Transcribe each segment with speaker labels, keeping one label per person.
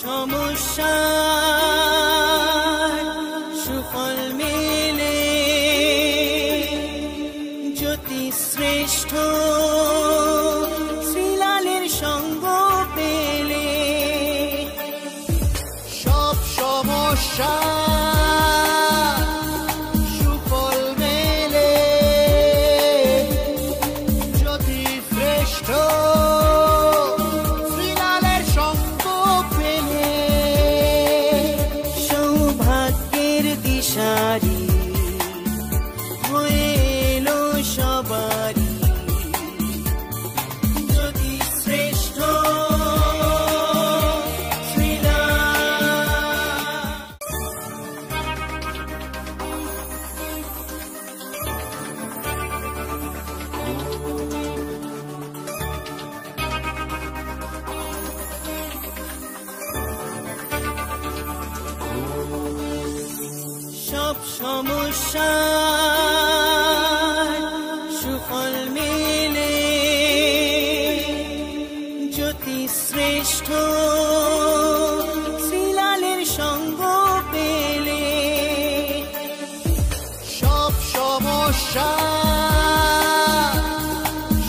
Speaker 1: সমস্যা সুফল মেলে জ্যোতি শ্রেষ্ঠ শ্রীলালের সঙ্গ পেলে সব সমস্যা সুফল মেলে জ্যোতি শ্রেষ্ঠ দিশারি হয়ে এলো সবারি জ্যোতি শ্রেষ্ঠ সব সমস্যা সুফল মেলে জ্যোতি শ্রেষ্ঠ শ্রীলালের সঙ্গ পেলে সব সমস্যা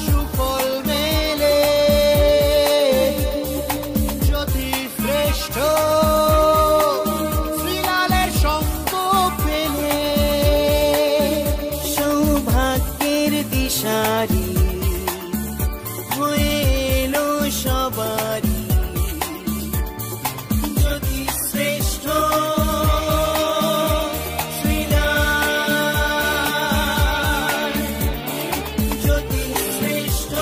Speaker 1: সুফল মেলে জ্যোতি শ্রেষ্ঠ দিশারি হয়ে এলো সবারি জ্যোতি শ্রেষ্ঠ শ্রীলাল জ্যোতি শ্রেষ্ঠ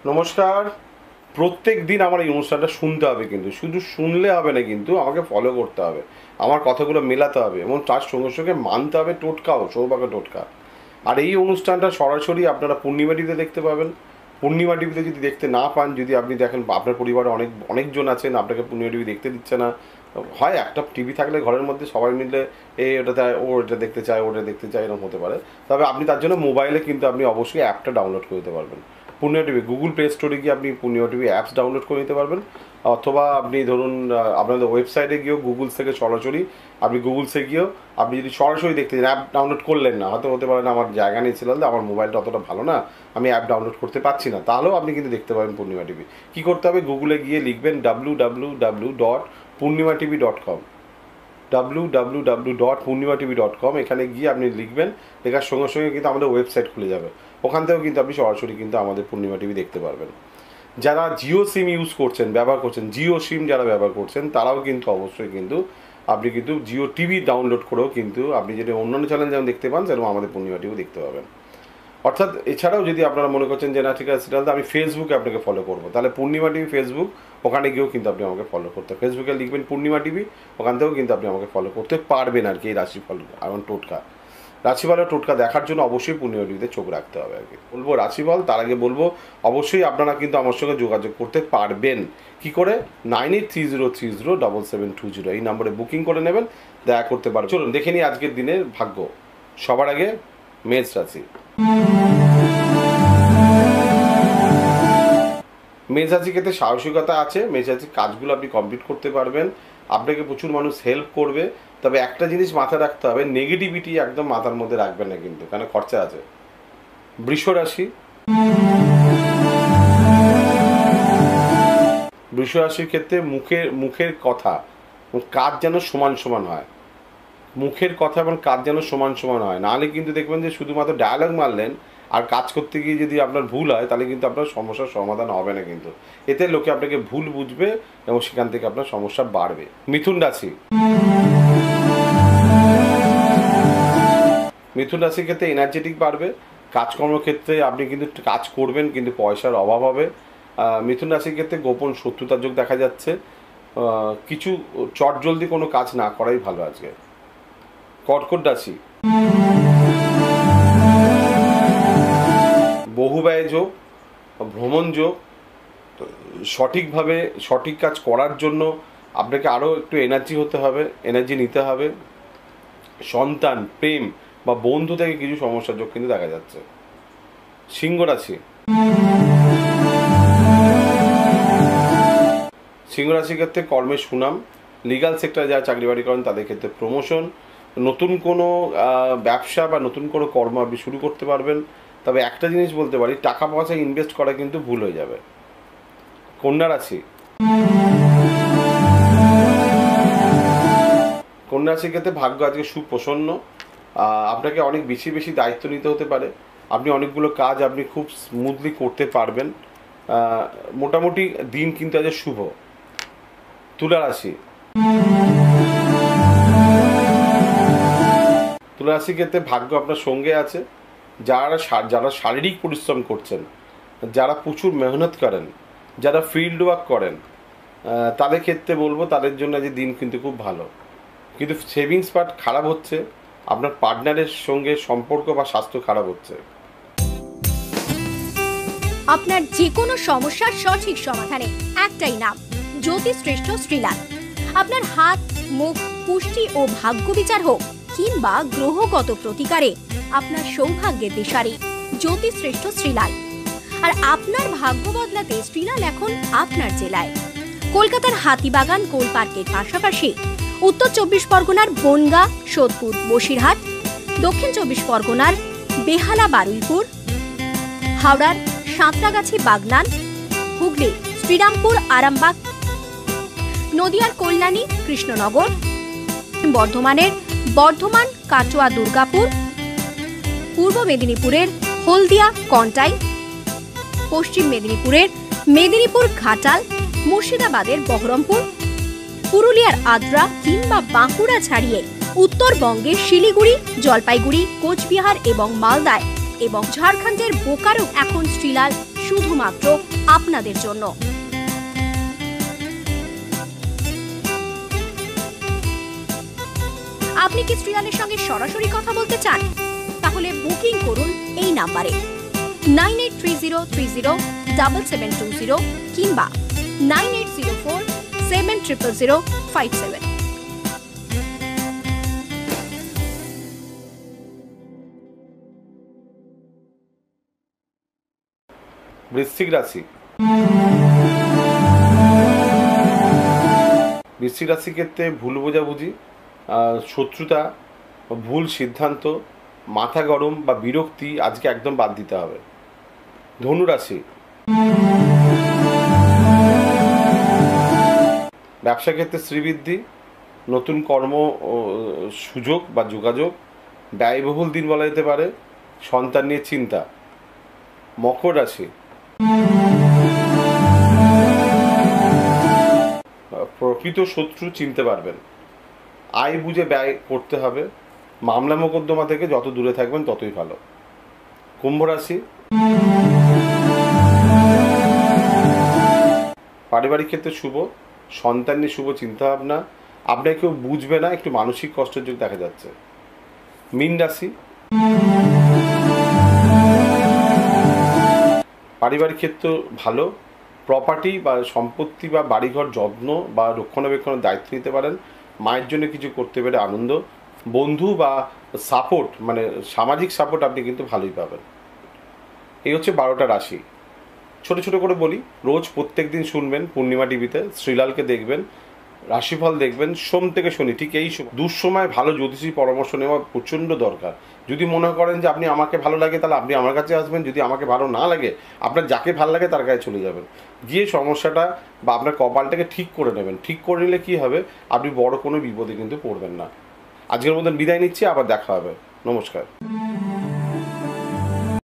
Speaker 2: নমস্কার। প্রত্যেক দিন আমার এই অনুষ্ঠানটা শুনতে হবে, কিন্তু শুধু শুনলে হবে না, কিন্তু আমাকে ফলো করতে হবে, আমার কথাগুলো মেলাতে হবে এবং তার সঙ্গে সঙ্গে মানতে হবে টোটকাও, সৌভাগ্য টোটকা। আর এই অনুষ্ঠানটা সরাসরি আপনারা পূর্ণিমা টিভিতে দেখতে পাবেন। পূর্ণিমা টিভিতে যদি দেখতে না পান, যদি আপনি দেখেন আপনার পরিবারে অনেকজন আছেন, আপনাকে পূর্ণিমা টিভি দেখতে দিচ্ছে না, হয় একটা টিভি থাকলে ঘরের মধ্যে সবাই মিলে এটা দেখতে চায়, ওটা দেখতে চায়, এরকম হতে পারে। তবে আপনি তার জন্য মোবাইলে কিন্তু আপনি অবশ্যই অ্যাপটা ডাউনলোড করে নিতে পারবেন। পূর্ণিমা টিভি গুগল প্লে স্টোরে গিয়ে আপনি পূর্ণিমা টিভি অ্যাপস ডাউনলোড করে নিতে পারবেন, অথবা আপনি ধরুন আপনাদের ওয়েবসাইটে গিয়েও গুগলস থেকে সরাসরি আপনি গুগলসে গিয়েও আপনি যদি সরাসরি দেখতে চান, অ্যাপ ডাউনলোড করলেন না, হয়তো হতে পারে না আমার জায়গা নেই ছিল, আমার মোবাইলটা অতটা ভালো না, আমি অ্যাপ ডাউনলোড করতে পারছি না, তাহলেও আপনি কিন্তু দেখতে পাবেন পূর্ণিমা টিভি। কী করতে হবে? গুগলে গিয়ে লিখবেন www.purnima.tv.com www.purnima.tv.com। এখানে গিয়ে আপনি লিখবেন, লেখার সঙ্গে সঙ্গে কিন্তু আমাদের ওয়েবসাইট খুলে যাবে, ওখান থেকেও কিন্তু আপনি সরাসরি কিন্তু আমাদের পূর্ণিমা টিভি দেখতে পারবেন। যারা জিও সিম ইউজ করছেন, ব্যবহার করছেন, জিও সিম যারা ব্যবহার করছেন, তারাও কিন্তু অবশ্যই কিন্তু আপনি কিন্তু জিও টিভি ডাউনলোড করেও কিন্তু আপনি যেটা অন্যান্য চ্যানেল যেমন দেখতে পান, সেরকম আমাদের পূর্ণিমা টিভি দেখতে পাবেন। অর্থাৎ এছাড়াও যদি আপনারা মনে করছেন যে না ঠিক আছে, সেটা আমি ফেসবুকে আপনাকে ফলো করবো, তাহলে পূর্ণিমা টিভি ফেসবুক, ওখানে গিয়েও কিন্তু আপনি আমাকে ফলো করতে, ফেসবুকে লিখবেন পূর্ণিমা টিভি, ওখান থেকেও কিন্তু আপনি আমাকে ফলো করতে পারবেন আর কি। এই রাশিফল এমন টোটকা, রাশিফলের টোটকা দেখার জন্য অবশ্যই পূর্ণিমা টিভিতে চোখ রাখতে হবে আর কি। বলবো রাশিফল, তার আগে বলবো অবশ্যই আপনারা কিন্তু আমার সঙ্গে যোগাযোগ করতে পারবেন। কি করে? 9830307720 এই নম্বরে বুকিং করে নেবেন, দেখা করতে পারবেন। চলুন দেখে নিই আজকের দিনের ভাগ্য। সবার আগে মেষ রাশি। মেষ রাশির ক্ষেত্রে সাহসিকতা আছে, মেষ রাশির কাজগুলো আপনি কমপ্লিট করতে পারবেন, আপনাকে প্রচুর মানুষ হেল্প করবে। তবে একটা জিনিস মাথায় রাখতে হবে, নেগেটিভিটি একদম মাথার মধ্যে রাখবেন না কিন্তু, কারণ খরচা আছে। বৃষ রাশি। বৃষ রাশির ক্ষেত্রে মুখের কথা কাজ যেন সমান সমান হয়, মুখের কথা এবং কাজ যেন সমান সমান হয়, নাহলে কিন্তু দেখবেন যে শুধুমাত্র ডায়ালগ মারলেন আর কাজ করতে গিয়ে যদি আপনার ভুল হয়, তাহলে কিন্তু আপনার সমস্যার সমাধান হবে না কিন্তু, এতে লোকে আপনাকে ভুল বুঝবে এবং সেখান থেকে আপনার সমস্যা বাড়বে। মিথুন রাশি। মিথুন রাশির ক্ষেত্রে এনার্জেটিক বাড়বে, কাজকর্মক্ষেত্রে আপনি কিন্তু কাজ করবেন কিন্তু পয়সার অভাব হবে। মিথুন রাশির ক্ষেত্রে গোপন শত্রুতার যোগ দেখা যাচ্ছে, কিছু চটজলদি কোনো কাজ না করাই ভালো আজকে। কর্কট রাশি। বহুব্যয় যোগ, ভ্রমণ যোগ, সঠিকভাবে সঠিক কাজ করার জন্য আপনাকে আরও একটু এনার্জি হতে হবে, এনার্জি নিতে হবে। সন্তান, প্রেম বা বন্ধু থেকে কিছু সমস্যার যোগ কিন্তু দেখা যাচ্ছে। সিংহ রাশি, সিংহ রাশির ক্ষেত্রে কর্মের সুনাম, লিগ্যাল সেক্টরে যারা চাকরি বাড়ি করেন তাদের ক্ষেত্রে প্রমোশন, নতুন কোনো ব্যবসা বা নতুন কোনো কর্ম আপনি শুরু করতে পারবেন। তবে একটা জিনিস বলতে পারি, টাকা পয়সা ইনভেস্ট করা কিন্তু ভুল হয়ে যাবে। কন্যা রাশি, কন্যা রাশির ক্ষেত্রে ভাগ্য আজকে সুপ্রসন্ন। আপনাকে অনেক বেশি বেশি দায়িত্ব নিতে হতে পারে। আপনি অনেকগুলো কাজ আপনি খুব স্মুথলি করতে পারবেন। মোটামুটি দিন কিন্তু আজ শুভ। তুলা রাশি, তুলা রাশির ক্ষেত্রে ভাগ্য আপনার সঙ্গে আছে। যারা শারীরিক পরিশ্রম করছেন, যারা প্রচুর মেহনত করেন, যারা ফিল্ড ওয়ার্ক করেন, তাদের ক্ষেত্রে বলবো তাদের জন্য যে দিন কিন্তু খুব ভালো। কিন্তু সেভিংস পার্ট খারাপ হচ্ছে, আপনার পার্টনারের সঙ্গে সম্পর্ক বা স্বাস্থ্য খারাপ হচ্ছে।
Speaker 3: আপনার যে কোনো সমস্যার সঠিক সমাধানে একটাই নাম, জ্যোতিষশ্রেষ্ঠ শ্রীলাল। আপনার হাত, মুখ, পুষ্টি ও ভাগ্য বিচার হোক কিংবা গ্রহগত প্রতিকারে আপনার সৌভাগ্যের দিশারি জ্যোতিষশ্রেষ্ঠ শ্রীলাল। আর আপনার ভাগ্য বদলাতে শ্রীলাল এখন আপনার জেলায়। কলকাতার হাতিবাগান কোল পার্কের পাশাপাশি উত্তর 24 পরগনার বনগাঁ, সোদপুর, বসিরহাট, দক্ষিণ 24 পরগনার বেহালা, বারুইপুর, হাওড়ার সাঁতরাগাছি, বাগনান, হুগলি শ্রীরামপুর, আরামবাগ, নদিয়ার কল্যাণী, কৃষ্ণনগর, বর্ধমানের বর্ধমান, কাটোয়া, দুর্গাপুর, পূর্ব মেদিনীপুরের হলদিয়া, কন্টাই, পশ্চিম মেদিনীপুরের মেদিনীপুর, ঘাটাল, মুর্শিদাবাদের বহরমপুর, পুরুলিয়ার আদ্রা কিংবা বাঁকুড়া ছাড়িয়ে উত্তরবঙ্গের শিলিগুড়ি, জলপাইগুড়ি, কোচবিহার এবং মালদায় এবং ঝাড়খণ্ডের বোকারো এখন শ্রীলাল শুধুমাত্র আপনাদের জন্য। আপনি কি শ্রীলালের সঙ্গে সরাসরি কথা বলতে চান? তাহলে বুকিং করুন এই নাম্বারে 9830307720 কিংবা 9804700057।
Speaker 2: বৃশ্চিক রাশি, বৃশ্চিক রাশির ক্ষেত্রে ভুল বোঝাবুঝি, শত্রুতা, ভুল সিদ্ধান্ত, মাথা গরম বা বিরক্তি আজকে একদম বাদ দিতে হবে। ধনু রাশি, ব্যবসা ক্ষেত্রে শ্রীবৃদ্ধি, নতুন কর্ম সুযোগ বা যোগাযোগ, ব্যয়বহুল দিন বলা যেতে পারে, সন্তান নিয়ে চিন্তা। মকর রাশি, প্রকৃত শত্রু চিনতে পারবেন, আয় বুঝে ব্যয় করতে হবে, মামলা মোকদ্দমা থেকে যত দূরে থাকবেন ততই ভালো। কুম্ভ রাশি, পারিবারিক ক্ষেত্রে শুভ, সন্তান নিয়ে শুভ চিন্তাভাবনা, আপনাকে কেউ বুঝবে না, একটু মানসিক কষ্টের যোগ দেখা যাচ্ছে। মীন রাশি, পারিবারিক ক্ষেত্র ভালো, প্রপার্টি বা সম্পত্তি বা বাড়িঘর যত্ন বা রক্ষণাবেক্ষণের দায়িত্ব নিতে পারেন, মায়ের জন্য কিছু করতে পেরে আনন্দ, বন্ধু বা সাপোর্ট মানে সামাজিক সাপোর্ট আপনি কিন্তু ভালোই পাবেন। এই হচ্ছে 12টা রাশি। ছোট ছোট করে বলি, রোজ প্রত্যেক দিন শুনবেন পূর্ণিমা টিভিতে, শ্রীলালকে দেখবেন, রাশিফল দেখবেন সোম থেকে শনি, ঠিক এই দুঃসময় ভালো জ্যোতিষী পরামর্শ নেওয়া প্রচণ্ড দরকার। যদি মনে করেন যে আপনি আমাকে ভালো লাগে তাহলে আপনি আমার কাছে আসবেন, যদি আমাকে ভালো না লাগে আপনার যাকে ভালো লাগে তার কাছে চলে যাবেন, গিয়ে সমস্যাটা বা আপনার কপালটাকে ঠিক করে নেবেন। ঠিক করে নিলে কী হবে, আপনি বড় কোনো বিপদে কিন্তু পড়বেন না। আজকের মতন বিদায় নিচ্ছি, আবার দেখা হবে। নমস্কার।